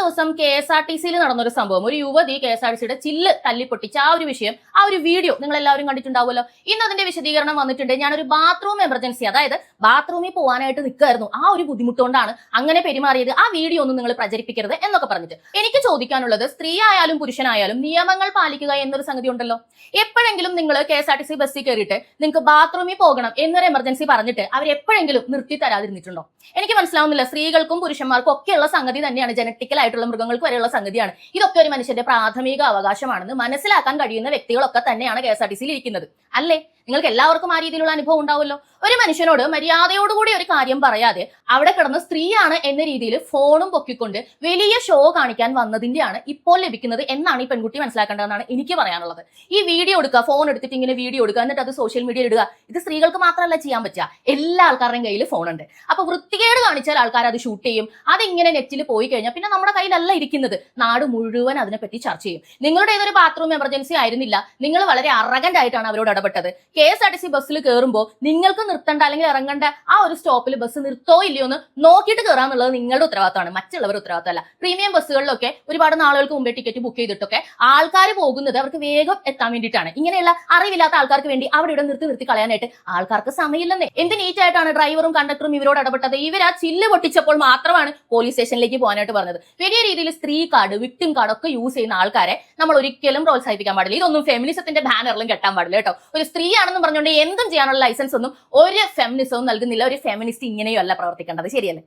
ദിവസം KSRTC-യിൽ നടന്നൊരു സംഭവം, ഒരു യുവതി KSRTC-യുടെ ചില്ല് തല്ലിപ്പൊട്ടിച്ച ആ ഒരു വിഷയം, ആ ഒരു വീഡിയോ നിങ്ങൾ എല്ലാവരും കണ്ടിട്ടുണ്ടാവുമല്ലോ. ഇന്ന് അതിന്റെ വിശദീകരണം വന്നിട്ടുണ്ട്. ഞാനൊരു ബാത്റൂം എമർജൻസി, അതായത് ബാത്റൂമിൽ പോകാനായിട്ട് നിൽക്കായിരുന്നു, ആ ഒരു ബുദ്ധിമുട്ടുകൊണ്ടാണ് അങ്ങനെ പെരുമാറിയത്, ആ വീഡിയോ ഒന്നും നിങ്ങൾ പ്രചരിപ്പിക്കരുത് എന്നൊക്കെ പറഞ്ഞിട്ട്. എനിക്ക് ചോദിക്കാനുള്ളത്, സ്ത്രീ ആയാലും പുരുഷനായാലും നിയമങ്ങൾ പാലിക്കുക എന്നൊരു സംഗതി ഉണ്ടല്ലോ. എപ്പോഴെങ്കിലും നിങ്ങൾ KSRTC ബസ്സിൽ കയറിയിട്ട് നിങ്ങൾക്ക് ബാത്റൂമിൽ പോകണം എന്നൊരു എമർജൻസി പറഞ്ഞിട്ട് അവരെപ്പോഴെങ്കിലും നിർത്തി തരാതിരുന്നിട്ടുണ്ടോ? എനിക്ക് മനസ്സിലാവുന്നില്ല. സ്ത്രീകൾക്കും പുരുഷന്മാർക്കും ഒക്കെയുള്ള സംഗതി തന്നെയാണ്, ജനറ്റിക്കൽ ആയിട്ടുള്ള മൃഗങ്ങൾക്ക് വരെയുള്ള സംഗതിയാണ്. ഇതൊക്കെ ഒരു മനുഷ്യന്റെ പ്രാഥമിക അവകാശമാണെന്ന് മനസ്സിലാക്കാൻ കഴിയുന്ന വ്യക്തികളൊക്കെ തന്നെയാണ് KSRTC-യിൽ ഇരിക്കുന്നത്, അല്ലേ? നിങ്ങൾക്ക് എല്ലാവർക്കും ആ രീതിയിലുള്ള അനുഭവം ഉണ്ടാവുമല്ലോ. ഒരു മനുഷ്യനോട് മര്യാദയോടുകൂടി ഒരു കാര്യം പറയാതെ അവിടെ കിടന്ന് സ്ത്രീയാണ് എന്ന രീതിയിൽ ഫോണും പൊക്കിക്കൊണ്ട് വലിയ ഷോ കാണിക്കാൻ വന്നതിന്റെയാണ് ഇപ്പോൾ ലഭിക്കുന്നത് എന്നാണ് ഈ പെൺകുട്ടി മനസ്സിലാക്കേണ്ടതെന്നാണ് എനിക്ക് പറയാനുള്ളത്. ഈ വീഡിയോ എടുക്കുക, ഫോൺ എടുത്തിട്ട് ഇങ്ങനെ വീഡിയോ എടുക്കുക, എന്നിട്ട് അത് സോഷ്യൽ മീഡിയയിൽ ഇടുക, ഇത് സ്ത്രീകൾക്ക് മാത്രമല്ല ചെയ്യാൻ പറ്റുക, എല്ലാ ആൾക്കാരുടെയും കയ്യിൽ ഫോണുണ്ട്. അപ്പൊ വൃത്തികേട് കാണിച്ചാൽ ആൾക്കാർ അത് ഷൂട്ട് ചെയ്യും. അതിങ്ങനെ നെറ്റിൽ പോയി കഴിഞ്ഞാൽ പിന്നെ നമ്മുടെ കയ്യിലല്ല ഇരിക്കുന്നത്, നാട് മുഴുവൻ അതിനെപ്പറ്റി ചർച്ച ചെയ്യും. നിങ്ങളുടെ ഏതൊരു ബാത്റൂം എമർജൻസി ആയിരുന്നില്ല, നിങ്ങൾ വളരെ അറഗന്റ് ആയിട്ടാണ് അവരോട് ഇടപെട്ടത്. KSRTC ബസ്സിൽ കയറുമ്പോൾ നിങ്ങൾക്ക് നിർത്തേണ്ട അല്ലെങ്കിൽ ഇറങ്ങേണ്ട ആ ഒരു സ്റ്റോപ്പിൽ ബസ് നിർത്തോ ഇല്ലയോ എന്ന് നോക്കിയിട്ട് കയറാന്നുള്ളത് നിങ്ങളുടെ ഉത്തരവാദിത്തമാണ്, മറ്റുള്ളവരുടെ ഉത്തരവാദിത്തമല്ല. പ്രീമിയം ബസ്സുകളിലൊക്കെ ഒരുപാട് നാളുകൾക്ക് മുമ്പേ ടിക്കറ്റ് ബുക്ക് ചെയ്തിട്ടൊക്കെ ആൾക്കാർ പോകുന്നത് അവർക്ക് വേഗം എത്താൻ വേണ്ടിയിട്ടാണ്. ഇങ്ങനെയുള്ള അറിവില്ലാത്ത ആൾക്കാർക്ക് വേണ്ടി അവിടെ ഇവിടെ നിർത്തി കളയാനായിട്ട് ആൾക്കാർക്ക് സമയമില്ലെന്നേ. എന്ത് നീറ്റായിട്ടാണ് ഡ്രൈവറും കണ്ടക്ടറും ഇവരോട് ഇടപെട്ടത്. ഇവർ ആ ചില്ല് പൊട്ടിച്ചപ്പോൾ മാത്രമാണ് പോലീസ് സ്റ്റേഷനിലേക്ക് പോകാനായിട്ട് പറഞ്ഞത്. വലിയ രീതിയിൽ സ്ത്രീ കാർഡ്, വിക്ടിം കാർഡ് ഒക്കെ യൂസ് ചെയ്യുന്ന ആൾക്കാരെ നമ്മൾ ഒരിക്കലും പ്രോത്സാഹിപ്പിക്കാൻ പാടില്ല. ഇതൊന്നും ഫെമിനിസത്തിന്റെ ബാനറിലും കെട്ടാൻ പാടില്ല കേട്ടോ. ഒരു സ്ത്രീ ആണെന്ന് പറഞ്ഞുകൊണ്ട് എന്തും ചെയ്യാനുള്ള ലൈസൻസ് ഒന്നും ഒരു ഫെമിനിസവും നൽകുന്നില്ല. ഒരു ഫെമിനിസ്റ്റ് ഇങ്ങനെയും അല്ല പ്രവർത്തിക്കേണ്ടത്, ശരിയല്ലേ?